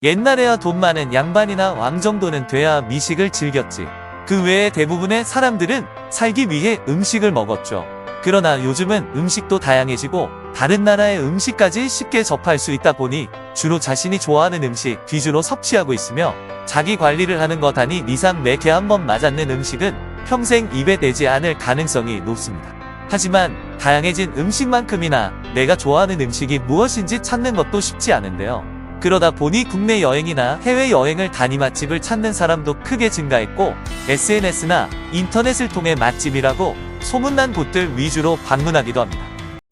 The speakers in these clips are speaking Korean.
옛날에야 돈 많은 양반이나 왕 정도는 돼야 미식을 즐겼지. 그 외에 대부분의 사람들은 살기 위해 음식을 먹었죠. 그러나 요즘은 음식도 다양해지고 다른 나라의 음식까지 쉽게 접할 수 있다 보니 주로 자신이 좋아하는 음식 위주로 섭취하고 있으며, 자기 관리를 하는 것 아닌 이상 매개 한번 맞았는 음식은 평생 입에 대지 않을 가능성이 높습니다. 하지만 다양해진 음식만큼이나 내가 좋아하는 음식이 무엇인지 찾는 것도 쉽지 않은데요. 그러다 보니 국내 여행이나 해외 여행을 다니 맛집을 찾는 사람도 크게 증가했고, SNS나 인터넷을 통해 맛집이라고 소문난 곳들 위주로 방문하기도 합니다.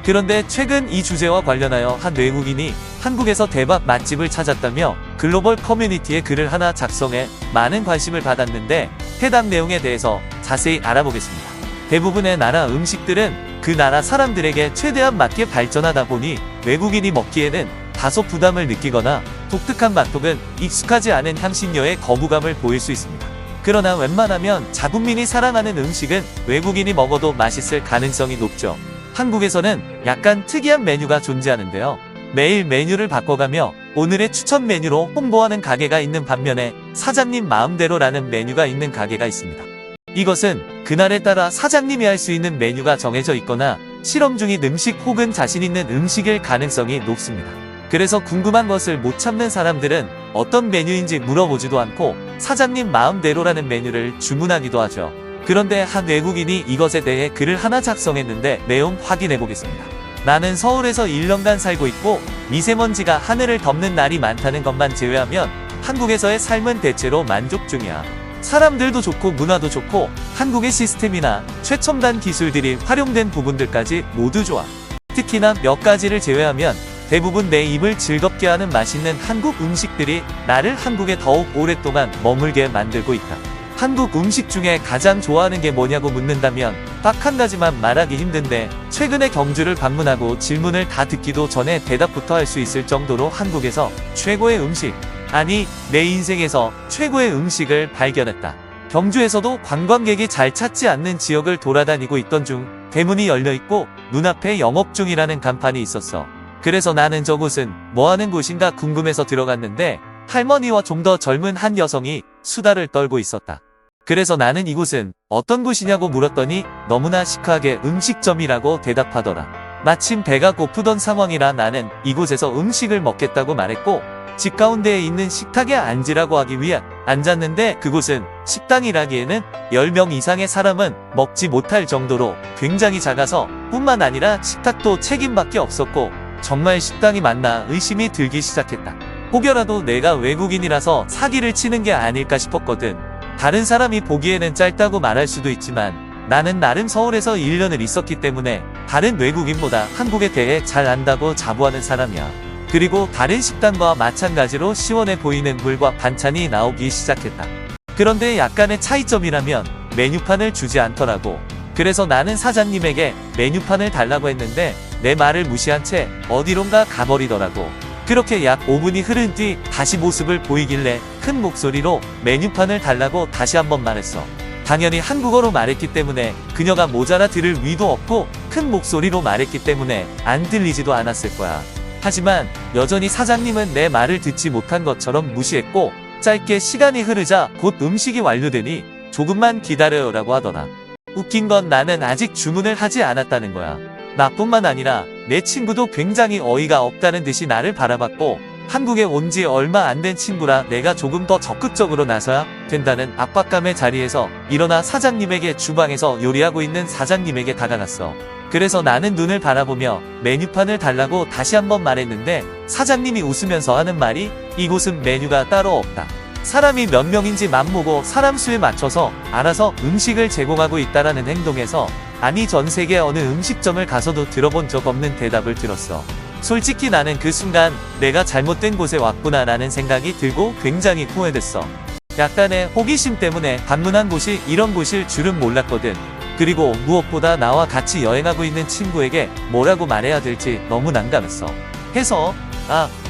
그런데 최근 이 주제와 관련하여 한 외국인이 한국에서 대박 맛집을 찾았다며 글로벌 커뮤니티에 글을 하나 작성해 많은 관심을 받았는데, 해당 내용에 대해서 자세히 알아보겠습니다. 대부분의 나라 음식들은 그 나라 사람들에게 최대한 맞게 발전하다 보니 외국인이 먹기에는 다소 부담을 느끼거나 독특한 맛 혹은 익숙하지 않은 향신료에 거부감을 보일 수 있습니다. 그러나 웬만하면 자국민이 사랑하는 음식은 외국인이 먹어도 맛있을 가능성이 높죠. 한국에서는 약간 특이한 메뉴가 존재하는데요. 매일 메뉴를 바꿔가며 오늘의 추천 메뉴로 홍보하는 가게가 있는 반면에 사장님 마음대로라는 메뉴가 있는 가게가 있습니다. 이것은 그날에 따라 사장님이 할 수 있는 메뉴가 정해져 있거나 실험 중인 음식 혹은 자신 있는 음식일 가능성이 높습니다. 그래서 궁금한 것을 못 참는 사람들은 어떤 메뉴인지 물어보지도 않고 사장님 마음대로라는 메뉴를 주문하기도 하죠. 그런데 한 외국인이 이것에 대해 글을 하나 작성했는데 내용 확인해 보겠습니다. 나는 서울에서 1년간 살고 있고 미세먼지가 하늘을 덮는 날이 많다는 것만 제외하면 한국에서의 삶은 대체로 만족 중이야. 사람들도 좋고 문화도 좋고 한국의 시스템이나 최첨단 기술들이 활용된 부분들까지 모두 좋아. 특히나 몇 가지를 제외하면 대부분 내 입을 즐겁게 하는 맛있는 한국 음식들이 나를 한국에 더욱 오랫동안 머물게 만들고 있다. 한국 음식 중에 가장 좋아하는 게 뭐냐고 묻는다면 딱 한 가지만 말하기 힘든데, 최근에 경주를 방문하고 질문을 다 듣기도 전에 대답부터 할 수 있을 정도로 한국에서 최고의 음식, 아니 내 인생에서 최고의 음식을 발견했다. 경주에서도 관광객이 잘 찾지 않는 지역을 돌아다니고 있던 중 대문이 열려있고 눈앞에 영업 중이라는 간판이 있었어. 그래서 나는 저곳은 뭐하는 곳인가 궁금해서 들어갔는데 할머니와 좀 더 젊은 한 여성이 수다를 떨고 있었다. 그래서 나는 이곳은 어떤 곳이냐고 물었더니 너무나 시크하게 음식점이라고 대답하더라. 마침 배가 고프던 상황이라 나는 이곳에서 음식을 먹겠다고 말했고, 집 가운데에 있는 식탁에 앉으라고 하기 위해 앉았는데 그곳은 식당이라기에는 10명 이상의 사람은 먹지 못할 정도로 굉장히 작아서 뿐만 아니라 식탁도 책임밖에 없었고, 정말 식당이 맞나 의심이 들기 시작했다. 혹여라도 내가 외국인이라서 사기를 치는 게 아닐까 싶었거든. 다른 사람이 보기에는 짧다고 말할 수도 있지만 나는 나름 서울에서 1년을 있었기 때문에 다른 외국인보다 한국에 대해 잘 안다고 자부하는 사람이야. 그리고 다른 식당과 마찬가지로 시원해 보이는 물과 반찬이 나오기 시작했다. 그런데 약간의 차이점이라면 메뉴판을 주지 않더라고. 그래서 나는 사장님에게 메뉴판을 달라고 했는데 내 말을 무시한 채 어디론가 가버리더라고. 그렇게 약 5분이 흐른 뒤 다시 모습을 보이길래 큰 목소리로 메뉴판을 달라고 다시 한번 말했어. 당연히 한국어로 말했기 때문에 그녀가 모자라 들을 위도 없고 큰 목소리로 말했기 때문에 안 들리지도 않았을 거야. 하지만 여전히 사장님은 내 말을 듣지 못한 것처럼 무시했고, 짧게 시간이 흐르자 곧 음식이 완료되니 조금만 기다려요 라고 하더라. 웃긴 건 나는 아직 주문을 하지 않았다는 거야. 나뿐만 아니라 내 친구도 굉장히 어이가 없다는 듯이 나를 바라봤고, 한국에 온 지 얼마 안 된 친구라 내가 조금 더 적극적으로 나서야 된다는 압박감의 자리에서 일어나 사장님에게 주방에서 요리하고 있는 사장님에게 다가갔어. 그래서 나는 눈을 바라보며 메뉴판을 달라고 다시 한번 말했는데 사장님이 웃으면서 하는 말이 이곳은 메뉴가 따로 없다. 사람이 몇 명인지 맘보고 사람 수에 맞춰서 알아서 음식을 제공하고 있다라는 행동에서, 아니 전 세계 어느 음식점을 가서도 들어본 적 없는 대답을 들었어. 솔직히 나는 그 순간 내가 잘못된 곳에 왔구나 라는 생각이 들고 굉장히 후회됐어. 약간의 호기심 때문에 방문한 곳이 이런 곳일 줄은 몰랐거든. 그리고 무엇보다 나와 같이 여행하고 있는 친구에게 뭐라고 말해야 될지 너무 난감했어. 해서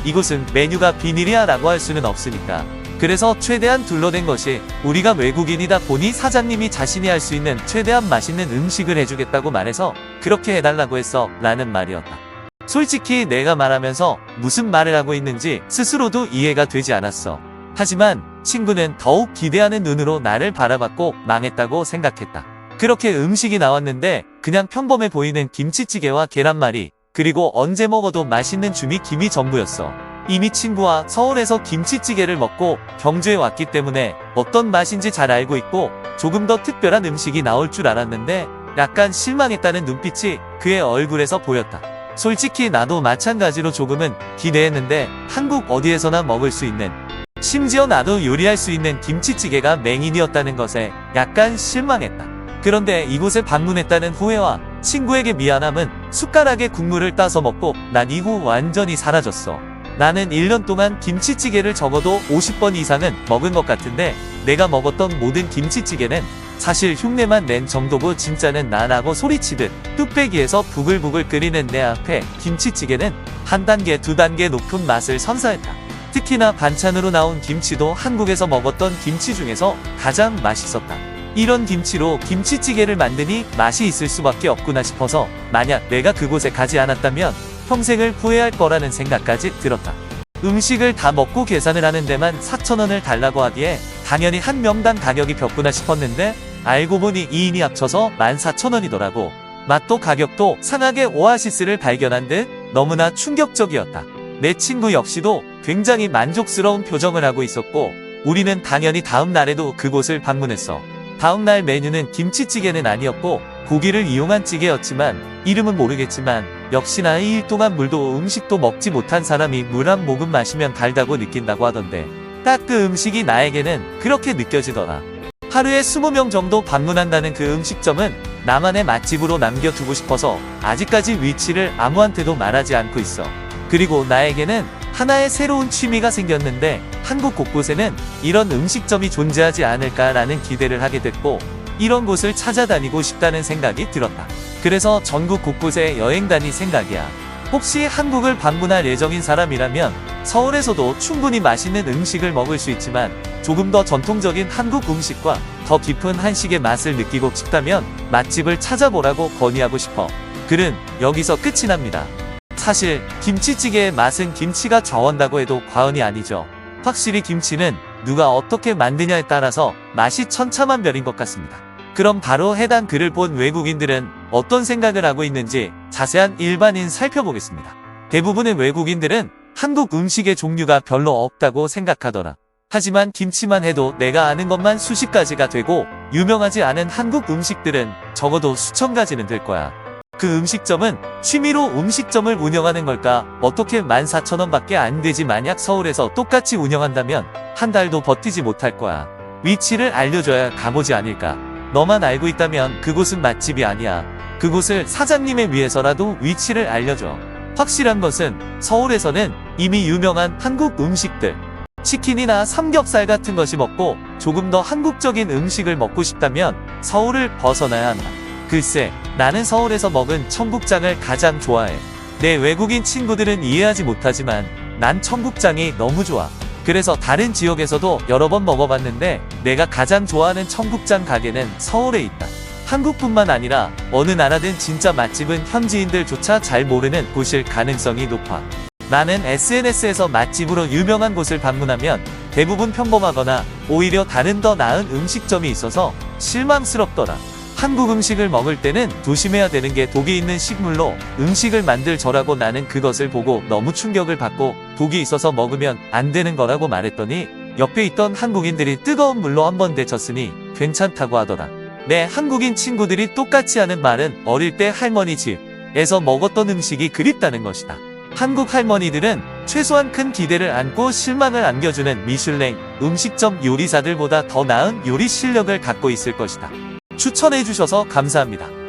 이곳은 메뉴가 비밀이야 라고 할 수는 없으니까. 그래서 최대한 둘러댄 것이 우리가 외국인이다 보니 사장님이 자신이 할 수 있는 최대한 맛있는 음식을 해주겠다고 말해서 그렇게 해달라고 했어 라는 말이었다. 솔직히 내가 말하면서 무슨 말을 하고 있는지 스스로도 이해가 되지 않았어. 하지만 친구는 더욱 기대하는 눈으로 나를 바라봤고 망했다고 생각했다. 그렇게 음식이 나왔는데 그냥 평범해 보이는 김치찌개와 계란말이, 그리고 언제 먹어도 맛있는 주미김이 전부였어. 이미 친구와 서울에서 김치찌개를 먹고 경주에 왔기 때문에 어떤 맛인지 잘 알고 있고 조금 더 특별한 음식이 나올 줄 알았는데 약간 실망했다는 눈빛이 그의 얼굴에서 보였다. 솔직히 나도 마찬가지로 조금은 기대했는데 한국 어디에서나 먹을 수 있는, 심지어 나도 요리할 수 있는 김치찌개가 맹인이었다는 것에 약간 실망했다. 그런데 이곳에 방문했다는 후회와 친구에게 미안함은 숟가락에 국물을 따서 먹고 난 이후 완전히 사라졌어. 나는 1년 동안 김치찌개를 적어도 50번 이상은 먹은 것 같은데 내가 먹었던 모든 김치찌개는 사실 흉내만 낸 정도고 진짜는 나라고 소리치듯 뚝배기에서 부글부글 끓이는 내 앞에 김치찌개는 한 단계 두 단계 높은 맛을 선사했다. 특히나 반찬으로 나온 김치도 한국에서 먹었던 김치 중에서 가장 맛있었다. 이런 김치로 김치찌개를 만드니 맛이 있을 수밖에 없구나 싶어서 만약 내가 그곳에 가지 않았다면 평생을 후회할 거라는 생각까지 들었다. 음식을 다 먹고 계산을 하는 데만 4,000원을 달라고 하기에 당연히 한 명당 가격이 벽구나 싶었는데 알고 보니 2인이 합쳐서 14,000원이더라고. 맛도 가격도 상하게 오아시스를 발견한 듯 너무나 충격적이었다. 내 친구 역시도 굉장히 만족스러운 표정을 하고 있었고 우리는 당연히 다음 날에도 그곳을 방문했어. 다음날 메뉴는 김치찌개는 아니었고 고기를 이용한 찌개였지만 이름은 모르겠지만 역시나 2일 동안 물도 음식도 먹지 못한 사람이 물 한 모금 마시면 달다고 느낀다고 하던데 딱 그 음식이 나에게는 그렇게 느껴지더라. 하루에 20명 정도 방문한다는 그 음식점은 나만의 맛집으로 남겨두고 싶어서 아직까지 위치를 아무한테도 말하지 않고 있어. 그리고 나에게는 하나의 새로운 취미가 생겼는데 한국 곳곳에는 이런 음식점이 존재하지 않을까라는 기대를 하게 됐고 이런 곳을 찾아다니고 싶다는 생각이 들었다. 그래서 전국 곳곳에 여행 다닐 생각이야. 혹시 한국을 방문할 예정인 사람이라면 서울에서도 충분히 맛있는 음식을 먹을 수 있지만 조금 더 전통적인 한국 음식과 더 깊은 한식의 맛을 느끼고 싶다면 맛집을 찾아보라고 건의하고 싶어. 글은 여기서 끝이 납니다. 사실 김치찌개의 맛은 김치가 저온다고 해도 과언이 아니죠. 확실히 김치는 누가 어떻게 만드냐에 따라서 맛이 천차만별인 것 같습니다. 그럼 바로 해당 글을 본 외국인들은 어떤 생각을 하고 있는지 자세한 일반인 살펴보겠습니다. 대부분의 외국인들은 한국 음식의 종류가 별로 없다고 생각하더라. 하지만 김치만 해도 내가 아는 것만 수십 가지가 되고 유명하지 않은 한국 음식들은 적어도 수천 가지는 될 거야. 그 음식점은 취미로 음식점을 운영하는 걸까? 어떻게 14,000원밖에 안 되지? 만약 서울에서 똑같이 운영한다면 한 달도 버티지 못할 거야. 위치를 알려줘야 가보지 않을까? 너만 알고 있다면 그곳은 맛집이 아니야. 그곳을 사장님에 위해서라도 위치를 알려줘. 확실한 것은 서울에서는 이미 유명한 한국 음식들, 치킨이나 삼겹살 같은 것이 먹고 조금 더 한국적인 음식을 먹고 싶다면 서울을 벗어나야 한다. 글쎄, 나는 서울에서 먹은 청국장을 가장 좋아해. 내 외국인 친구들은 이해하지 못하지만 난 청국장이 너무 좋아. 그래서 다른 지역에서도 여러 번 먹어봤는데 내가 가장 좋아하는 청국장 가게는 서울에 있다. 한국뿐만 아니라 어느 나라든 진짜 맛집은 현지인들조차 잘 모르는 곳일 가능성이 높아. 나는 SNS에서 맛집으로 유명한 곳을 방문하면 대부분 평범하거나 오히려 다른 더 나은 음식점이 있어서 실망스럽더라. 한국 음식을 먹을 때는 조심해야 되는 게 독이 있는 식물로 음식을 만들더라고. 나는 그것을 보고 너무 충격을 받고 독이 있어서 먹으면 안 되는 거라고 말했더니 옆에 있던 한국인들이 뜨거운 물로 한번 데쳤으니 괜찮다고 하더라. 내 한국인 친구들이 똑같이 하는 말은 어릴 때 할머니 집에서 먹었던 음식이 그립다는 것이다. 한국 할머니들은 최소한 큰 기대를 안고 실망을 안겨주는 미슐랭 음식점 요리사들보다 더 나은 요리 실력을 갖고 있을 것이다. 추천해주셔서 감사합니다.